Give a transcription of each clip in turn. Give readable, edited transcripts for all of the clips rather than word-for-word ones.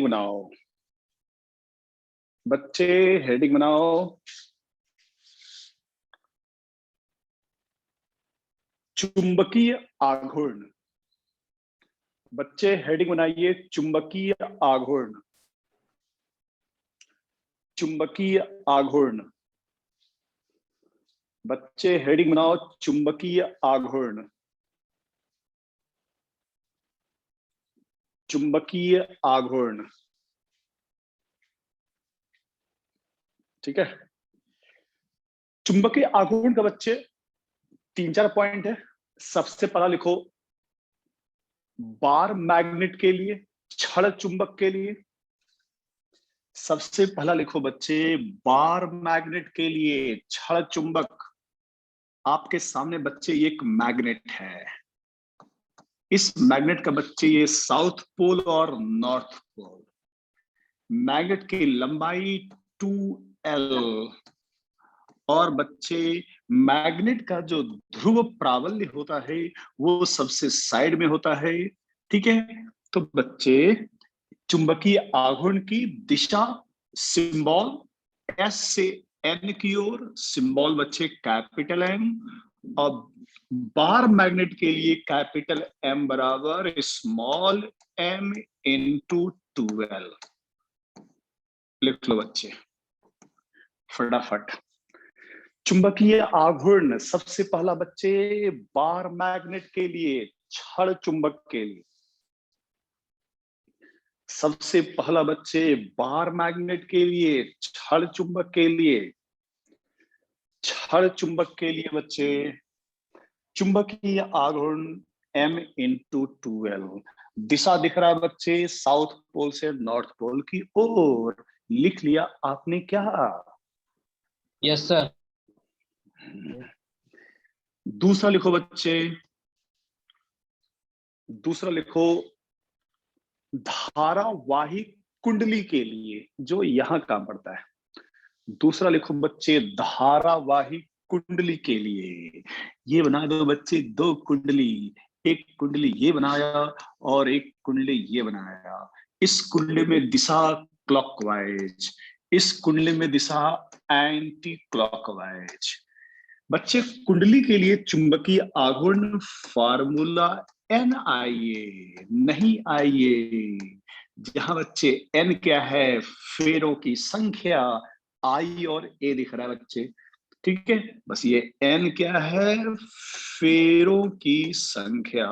बनाओ बच्चे, हेडिंग बनाओ। चुंबकीय आघूर्ण। बच्चे हेडिंग बनाइए, चुंबकीय आघूर्ण। चुंबकीय आघूर्ण। बच्चे हेडिंग बनाओ, चुंबकीय आघूर्ण। चुंबकीय आघूर्ण। ठीक है। चुंबकीय आघूर्ण का बच्चे 3-4 पॉइंट है। सबसे पहला लिखो, बार मैग्नेट के लिए, छड़ चुंबक के लिए। सबसे पहला लिखो बच्चे, बार मैग्नेट के लिए, छड़ चुंबक। आपके सामने बच्चे ये एक मैग्नेट है। इस मैग्नेट का बच्चे ये साउथ पोल और नॉर्थ पोल। मैग्नेट की लंबाई 2L और बच्चे मैग्नेट का जो ध्रुव प्राबल्य होता है वो सबसे साइड में होता है। ठीक है। तो बच्चे चुंबकीय आघूर्ण की दिशा, सिंबल एस से एन की ओर, सिंबल बच्चे कैपिटल एम। और बार मैग्नेट के लिए कैपिटल एम बराबर स्मॉल एम इंटू 2L। लिख लो बच्चे फटाफट। चुंबकीय आघूर्ण सबसे पहला बच्चे बार मैग्नेट के लिए, छड़ चुंबक के लिए। सबसे पहला बच्चे बार मैग्नेट के लिए, छड़ चुंबक के लिए। छड़ चुंबक के लिए बच्चे चुंबकीय आघूर्ण m इंटू 2L। दिशा दिख रहा है बच्चे साउथ पोल से नॉर्थ पोल की ओर। लिख लिया आपने क्या? Yes sir. दूसरा लिखो बच्चे, दूसरा लिखो, धारावाही कुंडली के लिए, जो यहां काम पड़ता है। दूसरा लिखो बच्चे, धारावाही कुंडली के लिए। ये बना दो बच्चे, दो कुंडली। एक कुंडली ये बनाया और एक कुंडली ये बनाया। इस कुंडली में दिशा क्लॉकवाइज, इस कुंडली में दिशा एंटी क्लॉकवाइज। बच्चे कुंडली के लिए चुंबकीय आघूर्ण फार्मूला NIA नहीं IA। जहां बच्चे N क्या है, फेरों की संख्या, I और A दिख रहा है बच्चे। ठीक है। बस ये N क्या है, फेरों की संख्या।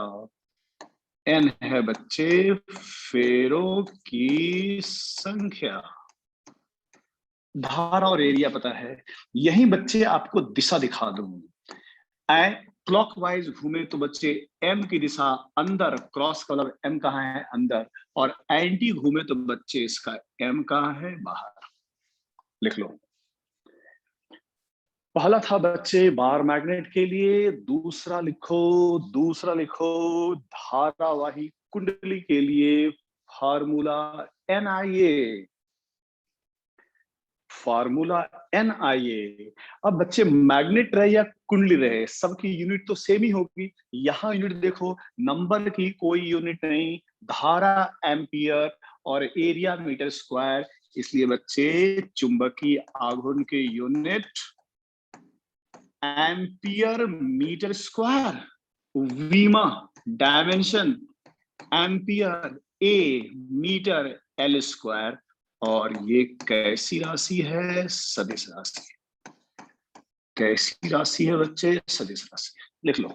N है बच्चे फेरों की संख्या। धारा और एरिया पता है। यही बच्चे आपको दिशा दिखा दूं। क्लॉकवाइज घूमे तो बच्चे एम की दिशा अंदर, क्रॉस कलर एम कहाँ है, अंदर। और एंटी घूमे तो बच्चे इसका एम कहाँ है, बाहर। लिख लो। पहला था बच्चे बार मैग्नेट के लिए। दूसरा लिखो, दूसरा लिखो धारावाही कुंडली के लिए फार्मूला NIA। Formula NIA। अब बच्चे मैग्नेट रहे या कुंडली रहे, सबकी यूनिट तो सेम ही होगी। यहां यूनिट देखो, नंबर की कोई यूनिट नहीं, धारा एम्पियर और एरिया मीटर स्क्वायर। इसलिए बच्चे चुंबकीय आघूर्ण के यूनिट एम्पियर मीटर स्क्वायर, वीमा डायमेंशन एम्पियर, ए मीटर, L स्क्वायर। और ये कैसी राशि है, सदिश राशि। कैसी राशि है बच्चे, सदिश राशि। लिख लो।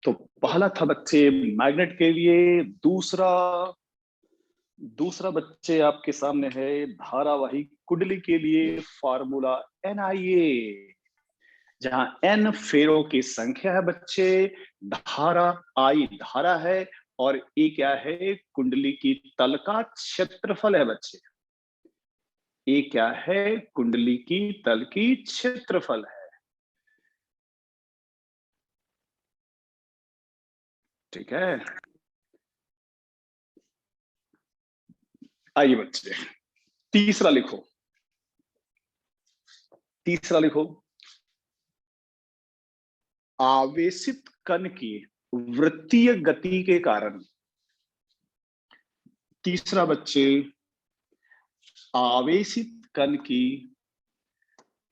तो पहला था बच्चे मैग्नेट के लिए। दूसरा, दूसरा बच्चे आपके सामने है धारावाही कुंडली के लिए फार्मूला NIA। जहां N फेरों की संख्या है बच्चे, धारा I धारा है, और E क्या है, कुंडली की तल का क्षेत्रफल है बच्चे। ए क्या है, कुंडली की तल की क्षेत्रफल है। ठीक है। आइए बच्चे, तीसरा लिखो। तीसरा लिखो, आवेशित कण की वृत्तीय गति के कारण, तीसरा बच्चे आवेशित कण की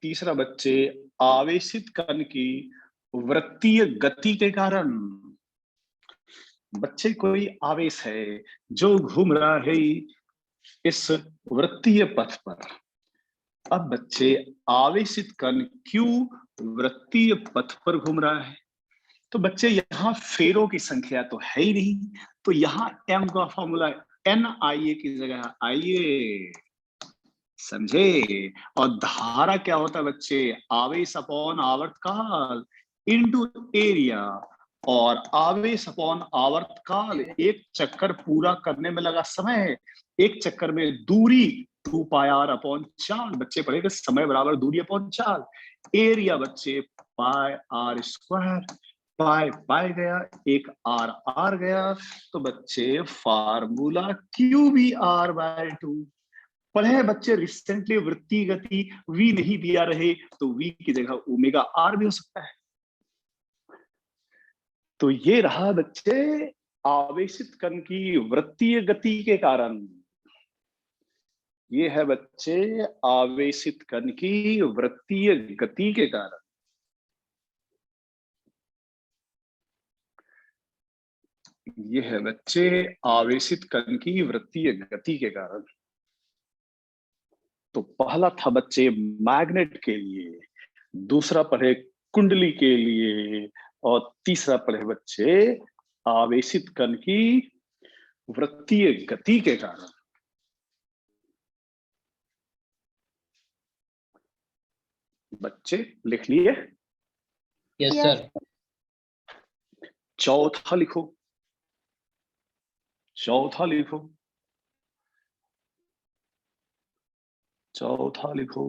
तीसरा बच्चे आवेशित कण की वृत्तीय गति के कारण, बच्चे कोई आवेश है जो घूम रहा है इस वृत्तीय पथ पर। अब बच्चे आवेशित कण क्यों वृत्तीय पथ पर घूम रहा है? तो बच्चे यहाँ फेरों की संख्या तो है ही नहीं, तो यहाँ m का फॉर्मूला NIA की जगह आइए, समझे। और धारा क्या होता है बच्चे? आवेश अपॉन आवर्तकाल इनटू एरिया, और आवेश अपॉन आवर्तकाल एक चक्कर पूरा करने में लगा समय, एक चक्कर में दूरी 2 पाई r अपॉन 4। बच्चे पढ़ेंगे समय बराबर दूरी अपॉन 4। एरिया बच्चे पाई r स्क्वायर, पाई पाई गया, एक आर आर गया, तो बच्चे formula Q B R by 2। पढ़े बच्चे रिसेंटली वृत्तीय गति v नहीं दिया रहे तो v की जगह ओमेगा r भी हो सकता है। तो ये रहा बच्चे आवेशित कण की वृत्तीय गति के कारण, ये है बच्चे आवेशित कण की वृत्तीय गति के कारण। ये है बच्चे आवेशित कण की वृत्तीय गति के कारण। तो पहला था बच्चे मैग्नेट के लिए, दूसरा पढ़े कुंडली के लिए, और तीसरा पढ़े बच्चे आवेशित कण की वृत्तीय गति के कारण। बच्चे लिख लिए? Yes sir. चौथा लिखो, चौथा लिखो, चौथा लिखो।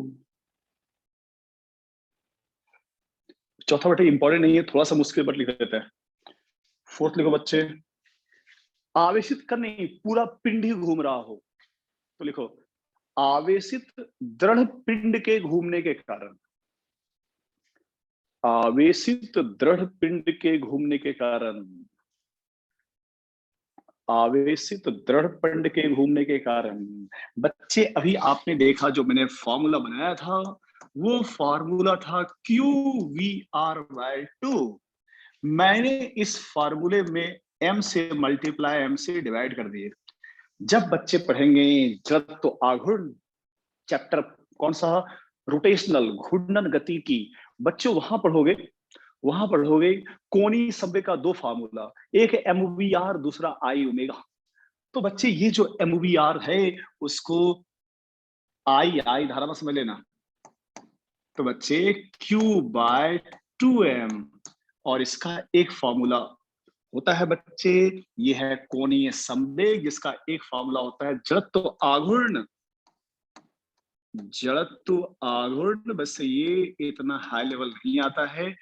चौथा बेटा इंपॉर्टेंट नहीं है, थोड़ा सा मुश्किल बट लिख देते हैं। फोर्थ लिखो बच्चे, आवेशित कण नहीं पूरा पिंड ही घूम रहा हो, तो लिखो आवेशित दृढ़ पिंड के घूमने के कारण, आवेशित दृढ़ पिंड के घूमने के कारण, आवेशित दृढ़ पिंड के घूमने के कारण। बच्चे अभी आपने देखा जो मैंने फॉर्मूला बनाया था, वो फॉर्मूला था क्यू वी आर बाय 2। मैंने इस फॉर्मूले में m से मल्टीप्लाई m से डिवाइड कर दिए। जब बच्चे पढ़ेंगे जड़त्व आघूर्ण चैप्टर कौन सा, रोटेशनल घूर्णन गति की, बच्चों वहां पढ़ोगे कोणीय संवेग का 2 फार्मूला, एक MVR दूसरा I ओमेगा। तो बच्चे ये जो MVR है उसको I धारा में समझ लेना, तो बच्चे Q बाय 2m, और इसका एक फॉर्मूला होता है बच्चे, ये है कोणीय संवेग, जिसका एक फॉर्मूला होता है जड़त्व आघूर्ण। जड़त्व आघूर्ण, बस ये इतना हाई लेवल नहीं आता है,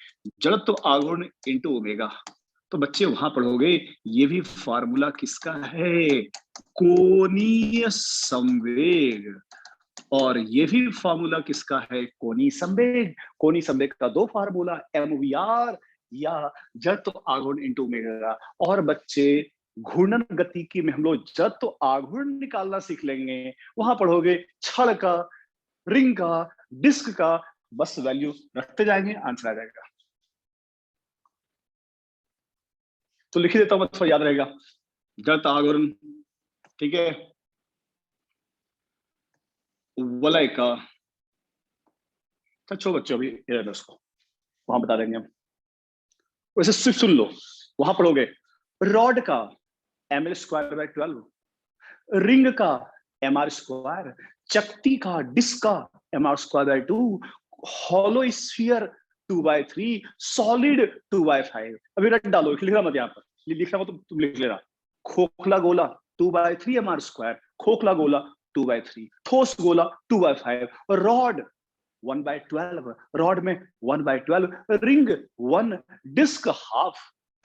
जड़त्व आघूर्ण इनटू ओमेगा। तो बच्चे वहां पढ़ोगे ये भी फार्मूला किसका है, कोणीय संवेग, और ये भी फार्मूला किसका है, कोणीय संवेग। कोणीय संवेग का 2 फार्मूला, MVR या जड़त्व आघूर्ण इनटू ओमेगा। और बच्चे घूर्णन गतिकी में हम लोग जड़त्व आघूर्ण निकालना सीख लेंगे, वहां पढ़ोगे छड़ का, रिंग का, डिस्क का, बस वैल्यू रखते जाएंगे, आंसर आ जाएगा। तो लिख देता हूं, थोड़ा याद रहेगा। जड़त्व आघूर्ण, ठीक है, वलय का, अच्छा बच्चों अभी उसको वहां बता देंगे हम। वैसे सिर्फ सुन लो, वहां पढ़ोगे रॉड का ml² बाय 12, रिंग का mr स्क्वायर, चकती का, डिस्क का mr² bye 2, hollow sphere 2/3, solid 2/5। अभी रट डालो, लिखना मत यहाँ पर, लिखना हो तो तुम लिख लेना। खोखला गोला 2/3 mr², खोखला गोला 2/3, ठोस गोला 2/5, रॉड 1/12, रॉड में 1/12, रिंग 1, डिस्क हाफ।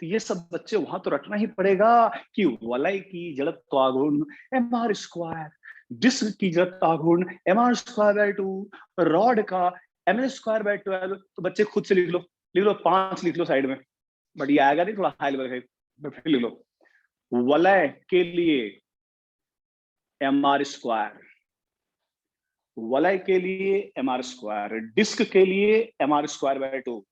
तो ये सब बच्चे वहां तो रटना ही पड़ेगा कि वलय की जड़त्व आघूर्ण mr², डिस्क की जड़त्व आघूर्ण mr² बाय 2, रॉड का ml² बाय 12। तो बच्चे खुद से लिख लो 5 लिख लो साइड में, बट ये आएगा नहीं, थोड़ा हाई लेवल है, फिर लिख लो। वलय के लिए mr², वलय के लिए mr², डिस्क के लिए mr²/2,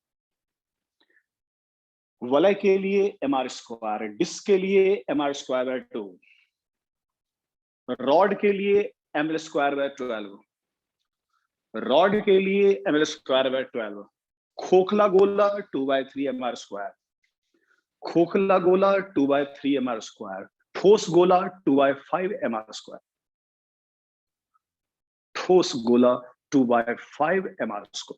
वलय के लिए mr², डिस्क के लिए mr²/2, रॉड के लिए ml²/12, रॉड के लिए ml²/12, खोखला गोला 2/3 mr², खोखला गोला 2/3 mr², ठोस गोला 2/5 mr², ठोस गोला 2/5 mr²।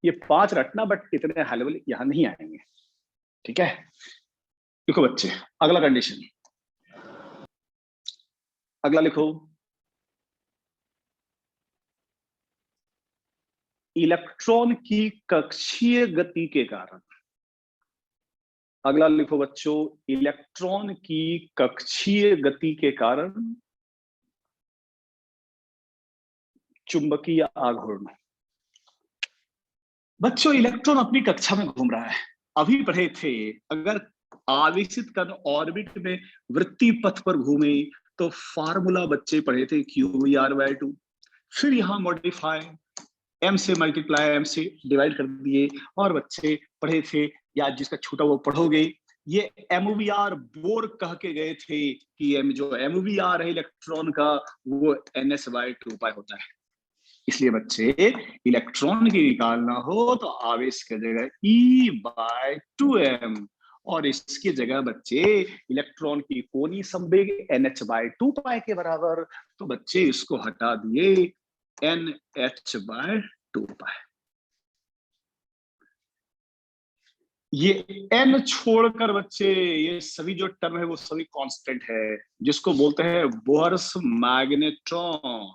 ये 5 रटना, बट इतने हाई लेवल यहां नहीं आएंगे, ठीक है। लिखो बच्चे अगला कंडीशन, अगला लिखो, इलेक्ट्रॉन की कक्षीय गति के कारण, अगला लिखो बच्चों, इलेक्ट्रॉन की कक्षीय गति के कारण चुंबकीय आघूर्ण। बच्चों इलेक्ट्रॉन अपनी कक्षा में घूम रहा है, अभी पढ़े थे, अगर आवेशित कण ऑर्बिट में वृत्तीय पथ पर घूमे तो फार्मूला बच्चे पढ़े थे q/2, फिर यहां मॉडिफाई m से मल्टीप्लाई m से डिवाइड कर दिए, और बच्चे पढ़े थे, या जिसका छोटा वो पढ़ोगे, ये MVR बोर कह के गए थे कि जो MVR है इलेक्ट्रॉन का वो ns/2π होता है। इसलिए बच्चे इलेक्ट्रॉन की निकालना हो तो आवेश की जगह E/2m, और इसकी जगह बच्चे इलेक्ट्रॉन की कोणीय संवेग nh/2π के बराबर, तो बच्चे इसको हटा दिए nh/2π। ये n छोड़कर बच्चे ये सभी जो टर्म है वो सभी कांस्टेंट है, जिसको बोलते हैं बोहर्स मैग्नेट्रॉन,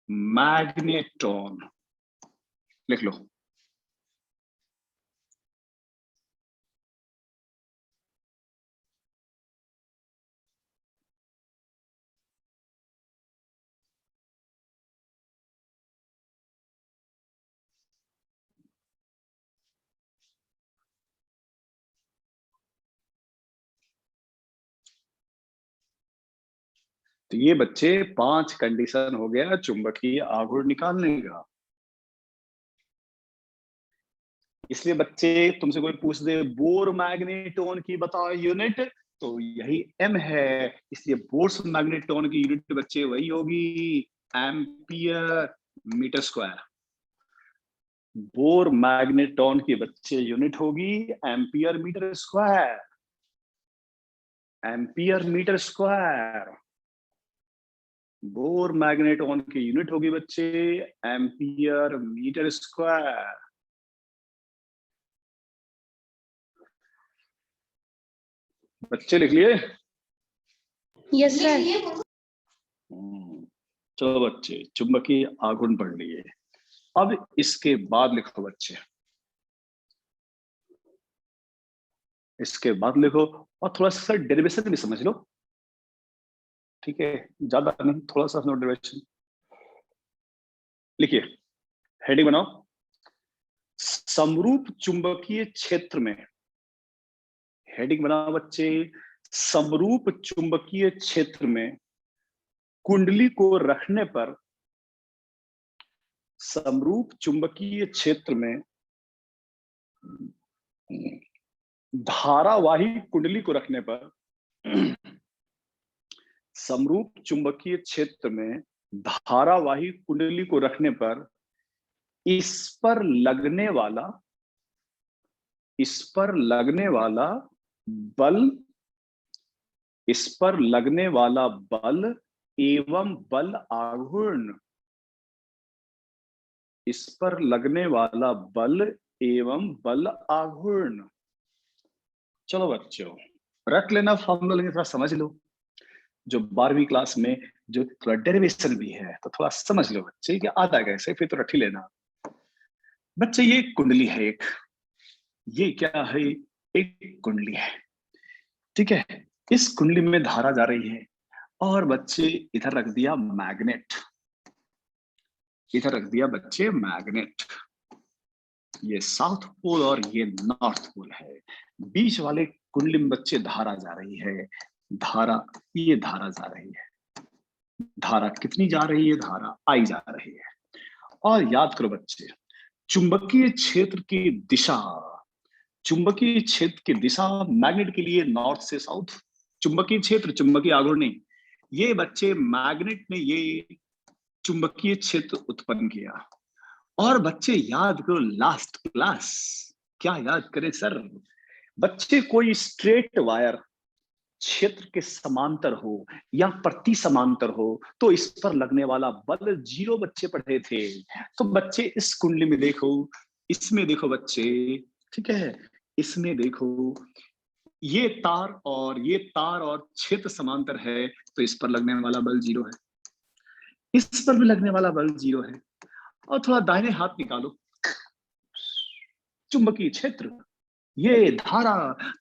मैग्नेट्रॉन लिख लो। तो ये बच्चे 5 कंडीशन हो गया चुंबकीय आघूर्ण निकालने का। इसलिए बच्चे तुमसे कोई पूछ दे बोर मैग्नेटोन की बताओ यूनिट, तो यही m है, इसलिए बोर्स मैग्नेटोन की यूनिट बच्चे वही होगी ampere meter square. Bohr magneton की बच्चे यूनिट होगी ampere meter square, ampere meter square. Bohr magneton की यूनिट होगी बच्चे एम्पियर मीटर स्क्वायर। बच्चे लिख लिए? Yes sir. चलो बच्चे चुंबकीय आघूर्ण पढ़ लिए। अब इसके बाद लिखो बच्चे, इसके बाद लिखो, और थोड़ा सा डेरिवेशन भी समझ लो, ठीक है, ज्यादा नहीं, थोड़ा सा डेरिवेशन लिखिए। हेडिंग बनाओ, समरूप चुंबकीय क्षेत्र में, हेडिंग बनाओ बच्चे, समरूप चुंबकीय क्षेत्र में कुंडली को रखने पर, समरूप चुंबकीय क्षेत्र में धारावाही कुंडली को रखने पर, समरूप चुंबकीय क्षेत्र में धारावाही कुंडली को रखने पर इस पर लगने वाला बल, इस पर लगने वाला बल एवं बल आघूर्ण, इस पर लगने वाला बल एवं बल आघूर्ण। चलो बच्चों रट लेना फॉर्मूला, लेकिन थोड़ा समझ लो, जो 12वीं क्लास में जो थोड़ा डेरिवेशन भी है तो थोड़ा समझ लो बच्चे कि आता कैसे, फिर तो रट ही लेना। बच्चे ये कुंडली है एक, ये क्या है, एक कुंडली है, ठीक है। इस कुंडली में धारा जा रही है, और बच्चे इधर रख दिया मैग्नेट, इधर रख दिया बच्चे मैग्नेट, ये साउथ पोल और ये नॉर्थ पोल है। बीच वाले कुंडली में बच्चे धारा जा रही है, धारा, ये धारा जा रही है। धारा कितनी जा रही है? धारा आई जा रही है। और याद करो बच्चे, चुंबकीय क्षेत्र की दिशा, चुंबकीय क्षेत्र की दिशा मैग्नेट के लिए नॉर्थ से साउथ। चुंबकीय क्षेत्र, चुंबकीय आघूर्ण, ये बच्चे मैग्नेट ने ये चुंबकीय क्षेत्र उत्पन्न किया। और बच्चे याद करो लास्ट क्लास, क्या याद करें सर बच्चे, कोई स्ट्रेट वायर क्षेत्र के समांतर हो या प्रति समांतर हो तो इस पर लगने वाला बल 0 बच्चे पढ़े थे। तो बच्चे इस कुंडली में देखो, इसमें देखो बच्चे, ठीक है, इसमें देखो, ये तार और ये तार और क्षेत्र समांतर है तो इस पर लगने वाला बल 0 है, इस पर भी लगने वाला बल 0 है। और थोड़ा दाहिने हाथ निकालो, चुंबकीय क्षेत्र, ये धारा,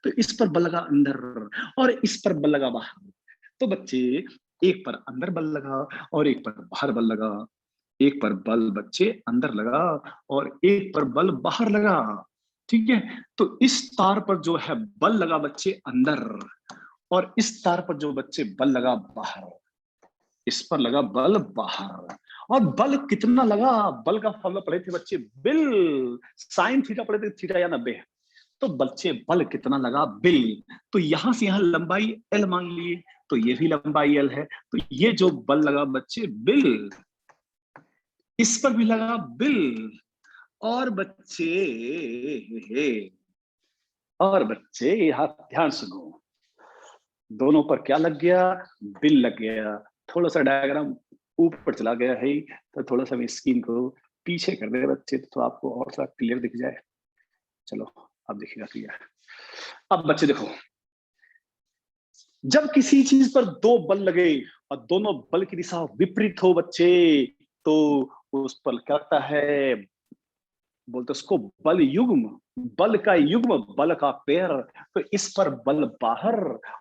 तो इस पर बल लगा अंदर और इस पर बल लगा बाहर। तो बच्चे एक पर अंदर बल लगा और एक पर बाहर बल लगा, एक पर बल बच्चे अंदर लगा और एक पर बल बाहर लगा, ठीक है। तो इस तार पर जो है बल लगा बच्चे अंदर और इस तार पर जो बच्चे बल लगा बाहर, इस पर लगा बल बाहर। और बल कितना लगा? बल का फॉर्मूला पढ़े थे बच्चे, बिल साइन थीटा पढ़े थे, थीटा या 90। तो बच्चे बल कितना लगा? बिल। तो यहां से यहां लंबाई एल मान लिए, तो ये भी लंबाई एल है, तो ये जो बल लगा बच्चे बिल, इस पर भी लगा बिल। और बच्चे यहां ध्यान सुनो, दोनों पर क्या लग गया? बिल लग गया। थोड़ा सा डायग्राम ऊपर चला गया है, तो थोड़ा सा स्क्रीन को पीछे कर दे बच्चे तो आपको और सा क्लियर दिख जाए। चलो अब दिखेगा क्लियर। अब बच्चे देखो, जब किसी चीज पर 2 बल लगे और दोनों बल की दिशा विपरीत हो बच्चे, तो उस पर क्या करता है? बोलते उसको बल युग्म, बल का युग्म, बल का पेयर। तो इस पर बल बाहर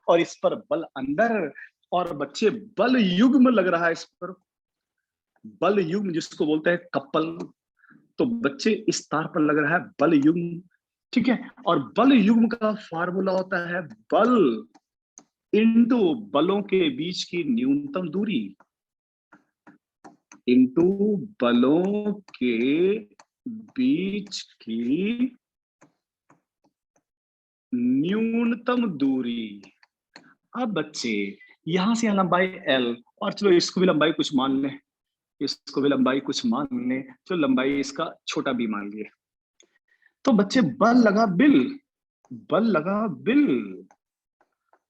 और इस पर बल अंदर, और बच्चे बल युग्म लग रहा है इस पर, बल युग्म जिसको बोलते हैं कपल। तो बच्चे इस तार पर लग रहा है बल युग्म, ठीक है। और बल युग्म का फार्मूला होता है बल इंटू बलों के बीच की न्यूनतम दूरी, इंटू बलों के बीच की न्यूनतम दूरी। अब बच्चे यहां से यहां लंबाई एल, और चलो इसको भी लंबाई कुछ मान लें, इसको भी लंबाई कुछ मान लें, तो लंबाई इसका छोटा बी मान लिए। तो बच्चे बल लगा बिल, बल लगा बिल,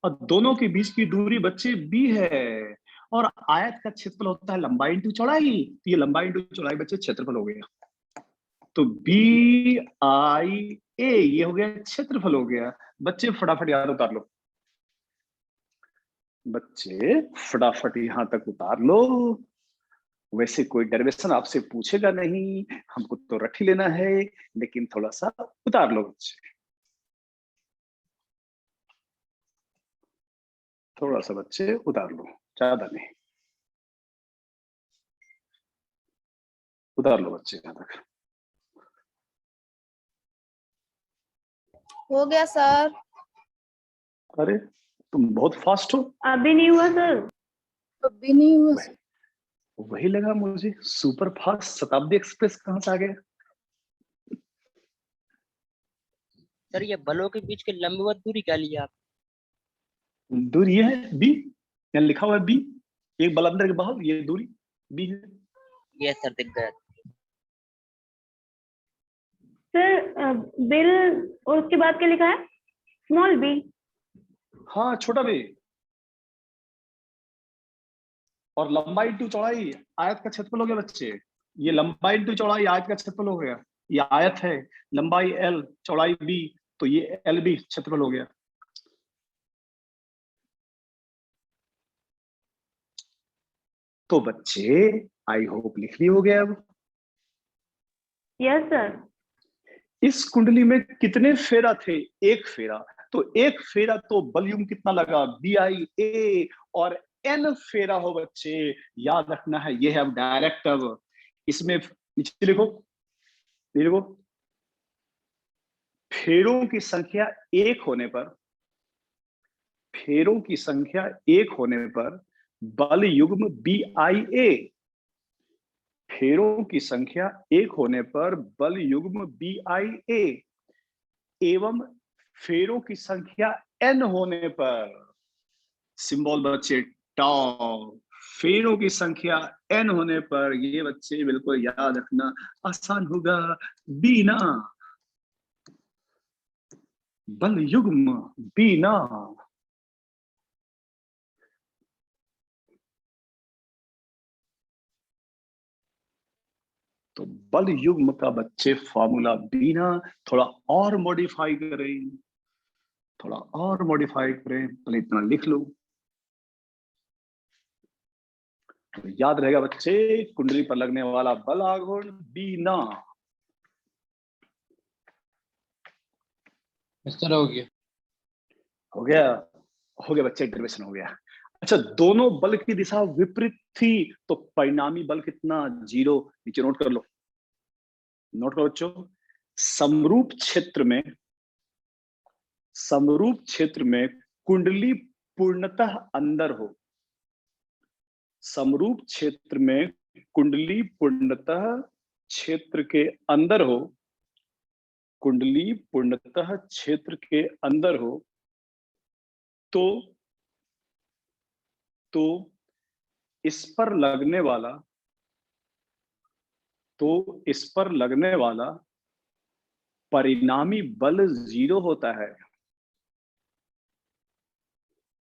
और दोनों के बीच की दूरी बच्चे बी है। और आयत का क्षेत्रफल होता है लंबाई इंटू चौड़ाई, तो ये लंबाई इंटू चौड़ाई बच्चे क्षेत्रफल हो गया। तो बी आई ए ये हो गया क्षेत्रफल हो गया। बच्चे फटाफट याद उतार लो, बच्चे फटाफट यहां तक उतार लो। वैसे कोई डेरिवेशन आपसे पूछेगा नहीं, हमको तो रख ही लेना है, लेकिन थोड़ा सा उतार लो बच्चे, थोड़ा सा बच्चे उतार लो, ज्यादा नहीं, उतार लो बच्चे यहां तक। हो गया सर। अरे तुम बहुत फास्ट हो। अभी नहीं हुआ सर। अभी नहीं हुआ सर। वही लगा मुझे, सुपर फास्ट शताब्दी एक्सप्रेस कहां से आ गया? सर ये बलों के बीच के लंबवत दूरी क्या ली आप? दूरी ये है बी, यहाँ लिखा हुआ है बी, एक बल अंदर के बाहर, ये दूरी बी है। ये सर दिख गया। सर बिल और उसके बाद क्या लिखा है? Small B. हाँ छोटा बी, और लंबाई इंटू चौड़ाई आयत का क्षेत्रफल हो गया बच्चे। ये लंबाई इंटू चौड़ाई आयत का क्षेत्रफल हो गया, ये आयत है, लंबाई एल चौड़ाई बी, तो ये एल बी क्षेत्रफल हो गया। तो बच्चे आई होप लिख ली हो गया अब। Yes sir. इस कुंडली में कितने फेरा थे? एक फेरा। तो एक फेरा तो वॉल्यूम कितना लगा? बी आई ए। और एन फेरा हो बच्चे, याद रखना है, ये है अब डायरेक्ट। अब इसमें नीचे लिखो, ये लिखो, फेरों की संख्या एक होने पर, फेरों की संख्या एक होने पर बल युग्म BIA, फेरों की संख्या एक होने पर बल युग्म BIA एवं फेरों की संख्या n होने पर, सिंबल बच्चे टाउ, फेरों की संख्या n होने पर, ये बच्चे बिल्कुल याद रखना आसान होगा, बीना, बल युग्म बीना। तो बल युग्म का बच्चे फॉर्मूला बीना थोड़ा और मॉडिफाई करें, थोड़ा और मॉडिफाई करें, पहले इतना लिख लो तो याद रहेगा बच्चे, कुंडली पर लगने वाला बल आघूर्ण बीना। इस तरह हो गया, हो गया, हो गया बच्चे, डेरिवेशन हो गया। अच्छा, दोनों बल की दिशा विपरीत थी तो परिणामी बल कितना, 0। नीचे नोट कर लो, नोट करो बच्चों। समरूप क्षेत्र में, समरूप क्षेत्र में कुंडली पूर्णतः अंदर हो, समरूप क्षेत्र में कुंडली पूर्णतः क्षेत्र के अंदर हो, कुंडली पूर्णतः क्षेत्र के अंदर हो तो इस पर लगने वाला, तो इस पर लगने वाला परिणामी बल 0 होता है,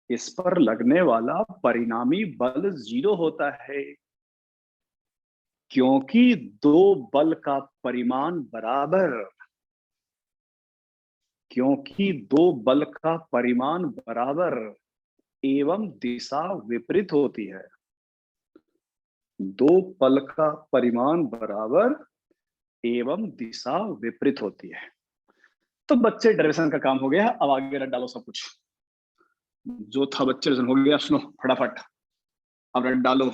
इस पर लगने वाला परिणामी बल 0 होता है, क्योंकि दो बल का परिमाण बराबर, क्योंकि दो बल का परिमाण बराबर एवं दिशा विपरीत होती है, दो बल का परिमाण बराबर एवं दिशा विपरीत होती है। तो बच्चे डेरिवेशन का काम हो गया, अब आगे रट डालो सब कुछ जो था बच्चे, हो गया। सुनो फटाफट, अब रट डालो।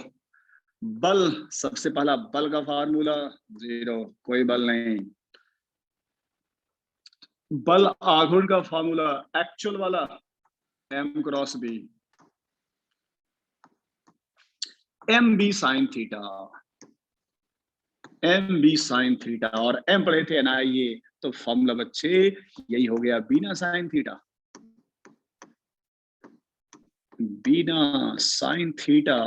बल, सबसे पहला बल का फार्मूला 0, कोई बल नहीं। बल आघूर्ण का फार्मूला एक्चुअल वाला M cross B, MB sine theta, MB sine theta, और M पढ़े थे NIA, तो फॉर्मूला बच्चे यही हो गया, बीना साइन थीटा, बीना साइन थीटा।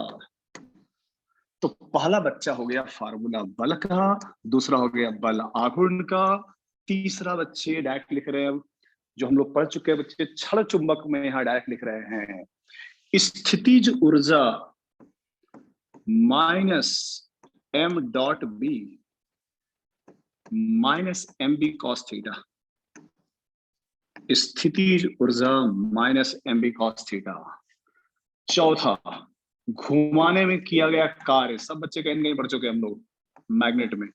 तो पहला बच्चा हो गया फार्मूला बल का, दूसरा हो गया बल आघूर्ण का, तीसरा बच्चे डायरेक्ट लिख रहे हैं जो हम लोग पढ़ चुके हैं बच्चे, क्षण चुंबक में यहाँ डायरेक्ट लिख रहे हैं, स्थितिज ऊर्जा minus m.b minus MB cos theta, स्थितिज ऊर्जा माइनस MB cos थीटा। चौथा, घुमाने में किया गया कार्य, सब बच्चे कहीं कहीं पढ़ चुके हम लोग मैग्नेट में,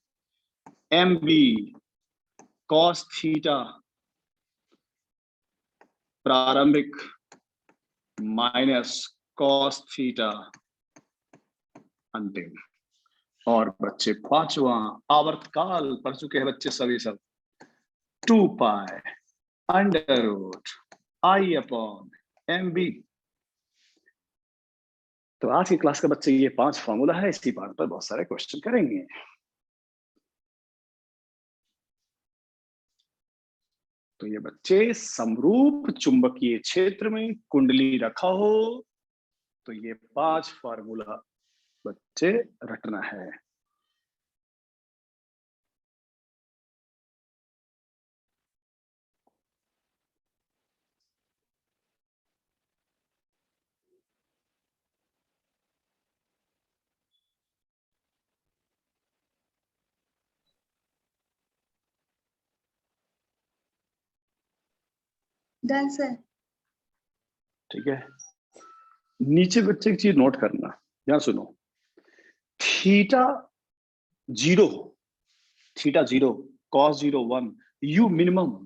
MB cos थीटा प्रारंभिक माइनस cos थीटा अंतिम। और बच्चे पांचवा, आवर्तकाल पढ़ चुके हैं बच्चे सभी सब, 2 pi under root I upon MB। तो आज की क्लास का बच्चे ये 5 फॉर्मूला है, इसी पार्ट पर बहुत सारे क्वेश्चन करेंगे। तो ये बच्चे समरूप चुंबकीय क्षेत्र में कुंडली रखा हो तो ये 5 फार्मूला बच्चे रटना है। Done sir. ठीक है, नीचे बच्चे एक चीज नोट करना, यहां सुनो, theta 0, theta 0, cos 0 1, you minimum.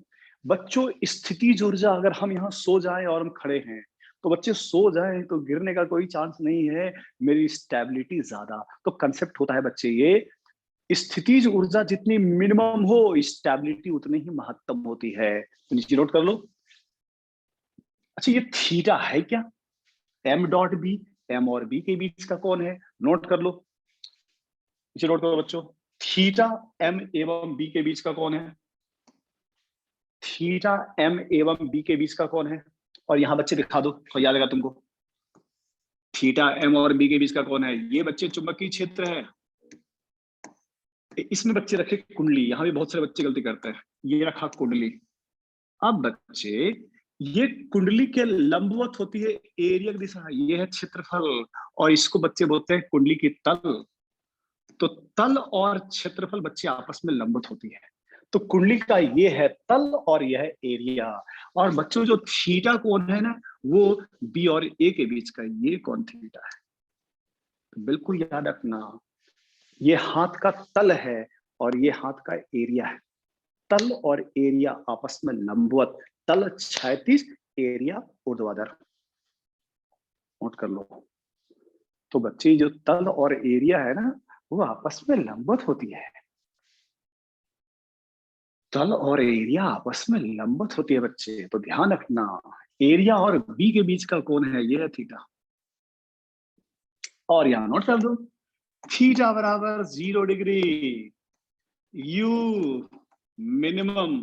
बच्चों स्थिति ऊर्जा, अगर हम यहाँ सो जाएं और हम खड़े हैं तो बच्चे सो जाएं तो गिरने का कोई चांस नहीं है, मेरी स्टेबिलिटी ज्यादा। तो कंसेप्ट होता है बच्चे ये, स्थितिज ऊर्जा जितनी मिनिमम हो, स्टेबिलिटी उतनी ही महत्तम होती है। तो नीचे नोट कर लो। अच्छा, ये थीटा है क्या? एम डॉट बी, एम और बी के बीच का कौन है? नोट कर लो, नीचे नोट करो बच्चों। थीटा एम एवं बी के बीच का कौन है? थीटा एम एवं बी के बीच का कौन है? और यहां बच्चे दिखा दो तो याद आएगा तुमको। थीटा एम और बी के बीच का कौन है? ये बच्चे चुंबकीय क्षेत्र है। इसमें बच्चे रखे कुंडली, यहां भी बहुत सारे बच्चे गलती करते हैं। ये रखा कुंडली। अब बच्चे, ये कुंडली के लंबवत होती है एरिया की दिशा, ये है क्षेत्रफल, और इसको बच्चे बोलते हैं कुंडली की तल। तो तल और क्षेत्रफल बच्चे आपस में लंबवत होती है। तो कुंडली का ये है तल और यह है एरिया। और बच्चों जो थीटा कोण है ना, वो बी और ए के बीच का ये कोण थीटा है। तो बिल्कुल याद रखना, ये हाथ का तल है और ये हाथ का एरिया है। तल और एरिया आपस में लंबवत, तल क्षैतिज, एरिया ऊर्ध्वाधर। नोट कर लो। तो बच्चे, जो तल और एरिया है ना, वो आपस में लंबवत होती है। तल और एरिया आपस में लंबवत होती है बच्चे, तो ध्यान रखना। एरिया और बी के बीच का कोण है, ये है थीटा। और यहां नोट कर दो, थीटा बराबर 0 डिग्री, यू मिनिमम।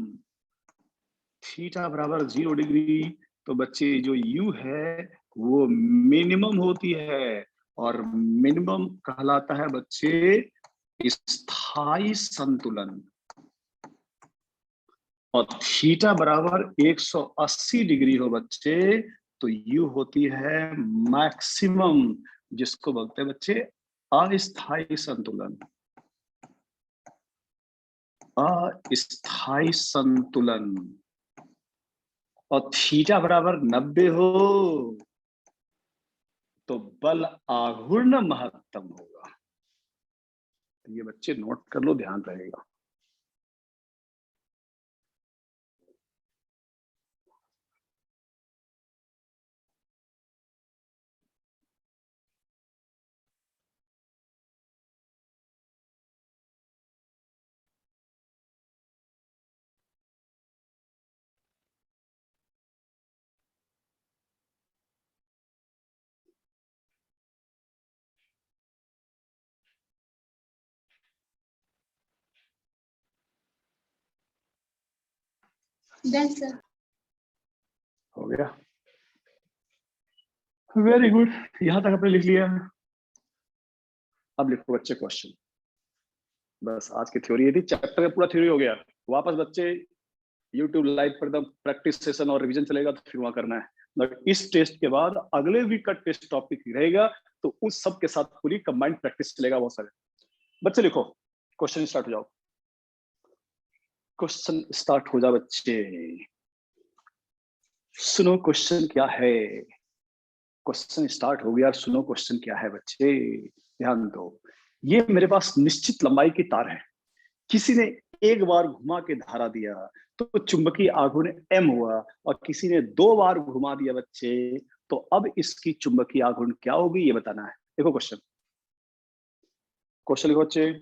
थीटा बराबर 0 डिग्री, तो बच्चे जो यू है वो मिनिमम होती है, और मिनिमम कहलाता है बच्चे स्थायी संतुलन। और थीटा बराबर 180 डिग्री हो बच्चे, तो यू होती है मैक्सिमम, जिसको बोलते हैं बच्चे अस्थायी संतुलन। अस्थायी संतुलन। और थीटा बराबर 90 हो तो बल आघूर्ण महत्तम होगा। ये बच्चे नोट कर लो, ध्यान रहेगा। सर हो गया, वेरी गुड, यहां तक आपने लिख लिया। अब लिखो बच्चे क्वेश्चन। बस आज की थ्योरी ये थी, चैप्टर का पूरा थ्योरी हो गया। वापस बच्चे यूट्यूब लाइव पर एकदम प्रैक्टिस सेशन और रिवीजन चलेगा, तो फिर वहां करना है। मगर इस टेस्ट के बाद अगले वीक का टेस्ट टॉपिक रहेगा, तो उस सब के साथ पूरी कंबाइंड प्रैक्टिस चलेगा बहुत सारे। बच्चे लिखो, क्वेश्चन स्टार्ट हो जाओ। क्वेश्चन स्टार्ट हो जाओ बच्चे। सुनो क्वेश्चन क्या है। क्वेश्चन स्टार्ट हो गया, सुनो क्वेश्चन क्या है बच्चे, ध्यान दो। ये मेरे पास निश्चित लंबाई की तार है। किसी ने एक बार घुमा के धारा दिया तो चुंबकीय आघूर्ण m हुआ, और किसी ने 2 बार घुमा दिया बच्चे, तो अब इसकी चुंबकीय आघूर्ण क्या होगी, ये बताना है। देखो क्वेश्चन, क्वेश्चन लिखो बच्चे।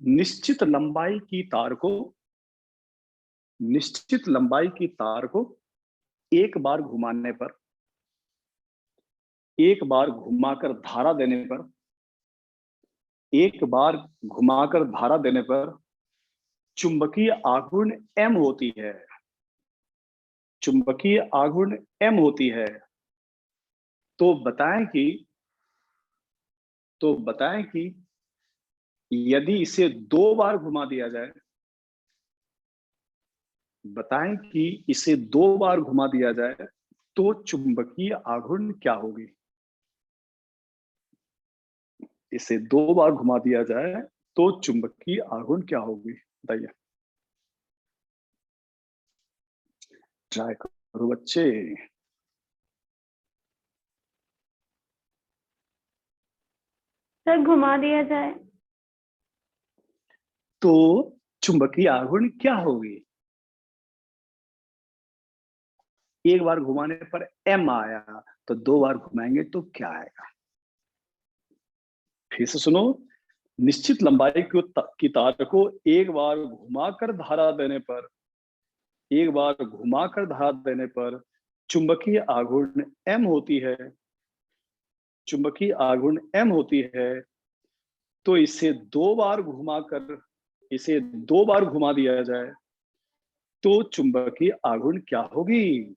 निश्चित लंबाई की तार को, निश्चित लंबाई की तार को एक बार घुमाने पर, एक बार घुमाकर धारा देने पर, एक बार घुमाकर धारा देने पर चुंबकीय आघूर्ण m होती है। चुंबकीय आघूर्ण m होती है। तो बताएं कि, तो बताएं कि यदि इसे 2 बार घुमा दिया जाए, बताएं कि इसे 2 बार घुमा दिया जाए तो चुंबकीय आघूर्ण क्या होगी। इसे 2 बार घुमा दिया जाए तो चुंबकीय आघूर्ण क्या होगी, बताइए। ट्राई करो बच्चे। सर घुमा दिया जाए तो चुंबकीय आघूर्ण क्या होगी। एक बार घुमाने पर m आया, तो 2 बार घुमाएंगे तो क्या आएगा। फिर से सुनो, निश्चित लंबाई की तार को एक बार घुमाकर धारा देने पर चुंबकीय आघूर्ण m होती है। तो इसे दो बार घुमा दिया जाए तो चुंबकीय आघूर्ण क्या होगी?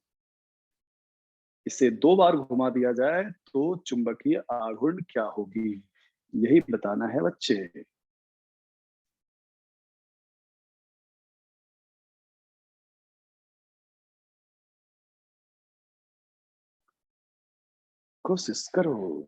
इसे दो बार घुमा दिया जाए तो चुंबकीय आघूर्ण क्या होगी, यही बताना है बच्चे। कोशिश करो।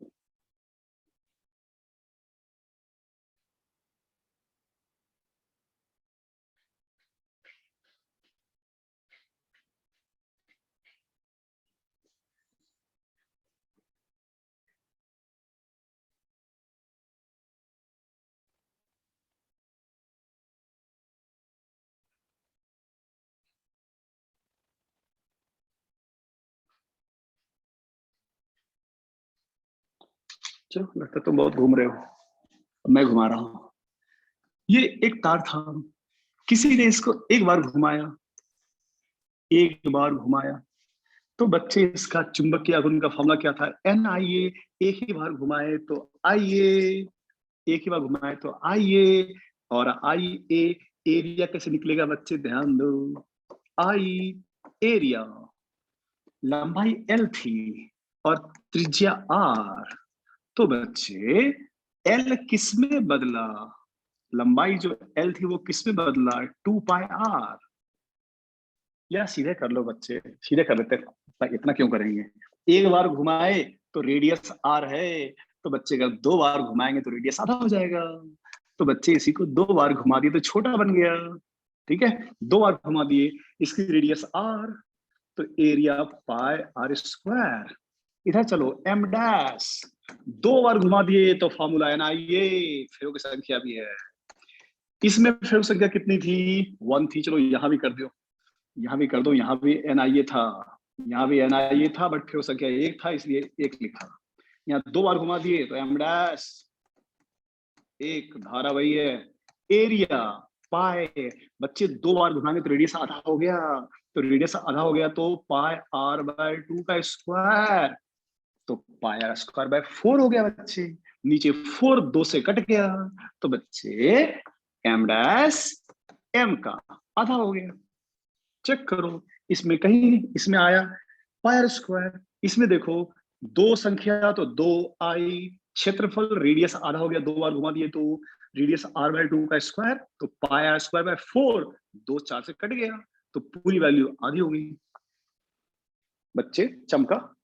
चलो, लगता तुम बहुत घूम रहे हो, अब मैं घुमा रहा हूं। ये एक तार था, किसी ने इसको एक बार घुमाया तो बच्चे इसका चुंबकीय आघूर्ण का फॉर्मूला क्या था? NIA। एक ही बार घुमाए तो IA, और IA एरिया कैसे निकलेगा बच्चे? ध्यान दो, I एरिया, लंबाई L थी और त्रिज्या R। तो बच्चे L किस में बदला? लंबाई जो L थी वो किस में बदला? 2πr। या सीधे कर लो बच्चे, सीधे कर लेते हैं, इतना क्यों करेंगे? एक बार घुमाए तो रेडियस R है, तो बच्चे अगर दो बार घुमाएंगे तो रेडियस आधा हो जाएगा। तो बच्चे इसी को दो बार घुमा दिए तो छोटा बन गया। ठीक है, दो बार घुमा दिए, इसकी रेडियस R, तो एरिया πr²। इधर चलो, m डैश, दो बार घुमा दिए तो फॉर्मूला NIA, फेरों की संख्या भी है। इसमें फेरों की संख्या कितनी थी? 1 थी। चलो यहाँ भी कर दो, यहाँ भी कर दो, यहाँ भी NIA था, यहाँ भी NIA था, बट फेरों संख्या 1 था इसलिए 1 लिखा। यहाँ दो बार घुमा दिए तो m डैश, एक धारा वही है, एरिया पाए। बच्चे दो बार घुमाएंगे तो रेडियस आधा हो गया, तो πr/2 का स्क्वायर, तो πr² हो गया बच्चे। नीचे 4 2 से कट गया, तो बच्चे m डैश m का आधा हो गया। चेक करो, इसमें कहीं इसमें आया πr², इसमें देखो दो संख्या तो 2i, क्षेत्रफल रेडियस आधा हो गया, दो बार घुमा दिए तो रेडियस r/2 का स्क्वायर, तो πr²/4, 2 4 से कट गया, तो पूरी वैल्यू आधी हो गई। बच्चे चमका?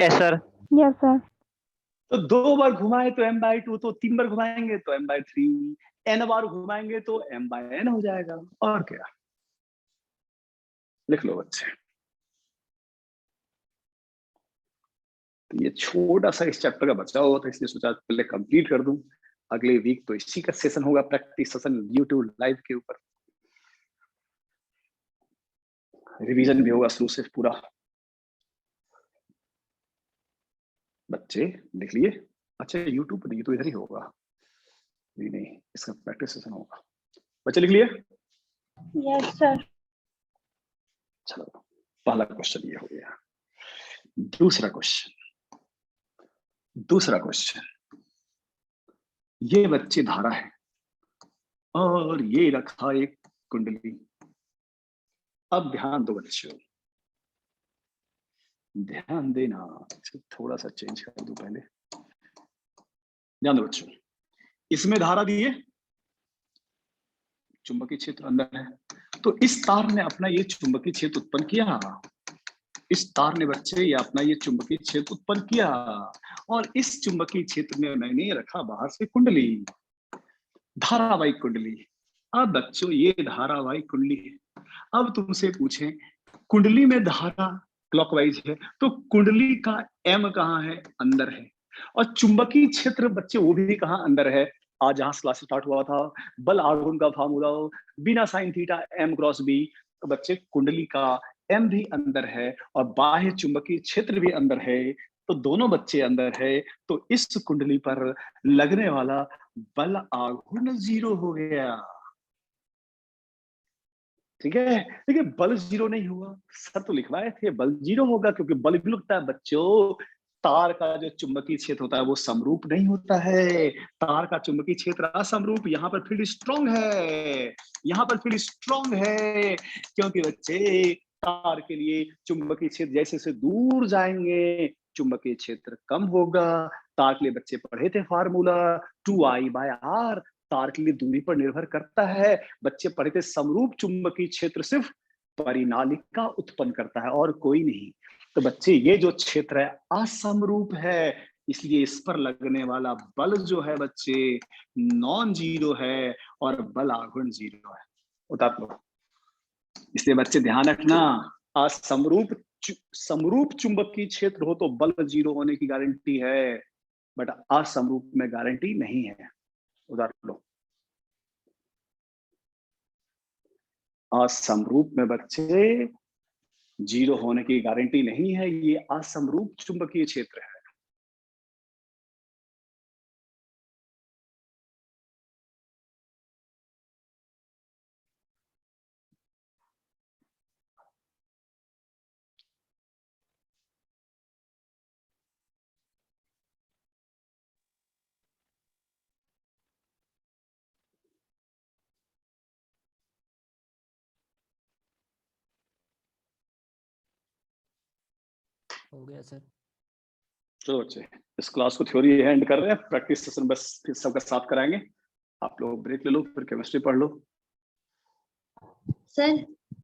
Yes sir. Yes sir. तो दो बार घुमाए तो m/2, तो 3 बार घुमाएंगे तो m/3, n बार घुमाएंगे तो m/n हो जाएगा। और क्या, लिख लो बच्चे। तो ये छोटा सा इस चैप्टर का बचा हुआ था, इसलिए सोचा पहले कंप्लीट कर दूं। अगले वीक तो इसी का सेशन होगा, प्रैक्टिस सेशन यूट्यूब लाइव के ऊपर, रिवीजन भी होगा शुरू से पूरा। बच्चे लिख लिए? अच्छा, यूट्यूब पर नहीं तो इधर ही होगा, नहीं इसका प्रैक्टिस सेशन होगा। बच्चे लिख लिए? Yes sir. चलो, पहला क्वेश्चन ये हो गया। दूसरा क्वेश्चन, ये बच्चे धारा है और ये रखा एक कुंडली। अब ध्यान दो बच्चों, ध्यान देना, थोड़ा सा चेंज कर दूं पहले। ध्यान दो बच्चों, इसमें धारा दी है, चुंबकीय क्षेत्र अंदर है, तो इस तार ने अपना ये चुंबकीय क्षेत्र उत्पन्न किया। इस तार ने बच्चे ये अपना ये चुंबकीय क्षेत्र उत्पन्न किया, और इस चुंबकीय क्षेत्र में मैंने रखा बाहर से कुंडली, धारावाहिक कुंडली। अब बच्चों ये धारावाहिक कुंडली है। अब तुमसे पूछें, कुंडली में धारा क्लॉकवाइज है, तो कुंडली का m कहाँ है? अंदर है। और चुंबकीय क्षेत्र बच्चे वो भी कहाँ? अंदर है। आज जहां क्लास स्टार्ट हुआ था, बल आघूर्ण का फार्मूला बिना साइन थीटा m×b, तो बच्चे कुंडली का m भी अंदर है और बाह्य चुंबकीय क्षेत्र भी अंदर है। तो दोनों बच्चे अंदर है, तो इस कुंडली पर लगने वाला बल आघूर्ण 0 हो गया। ठीक है, देखिए बल 0 नहीं हुआ, सर तो लिखवाए थे बल 0 होगा, क्योंकि बल भी लगता है बच्चों। तार का जो चुंबकीय क्षेत्र होता है वो समरूप नहीं होता है, तार का चुंबकीय क्षेत्र असमरूप। यहाँ पर फील्ड स्ट्रांग है, यहाँ पर फील्ड स्ट्रांग है, क्योंकि बच्चे तार के लिए चुंबकीय क्षेत्र जैसे से दूर जाएंगे चुंबकीय क्षेत्र कम होगा। तार के लिए बच्चे पढ़े थे फार्मूला 2I/R, तार के लिए दूरी पर निर्भर करता है। बच्चे पढ़े थे समरूप चुंबकीय क्षेत्र सिर्फ परिनालिका उत्पन्न करता है और कोई नहीं। तो बच्चे ये जो क्षेत्र है असमरूप है, इसलिए इस पर लगने वाला बल जो है बच्चे नॉन जीरो है और बल आघूर्ण 0 है। उतार लो। इसलिए बच्चे ध्यान रखना, समरूप चुंबकीय क्षेत्र हो तो बल 0 होने की गारंटी है, बट असमरूप में गारंटी नहीं है। उतार लो। असमरूप में बच्चे 0 होने की गारंटी नहीं है, ये असमरूप चुंबकीय क्षेत्र है। हो गया सर। चलो बच्चे, इस क्लास को थ्योरी एंड कर रहे हैं, प्रैक्टिस सेशन बस फिर सबका साथ कराएंगे। आप लोग ब्रेक ले लो, फिर केमिस्ट्री पढ़ लो। सर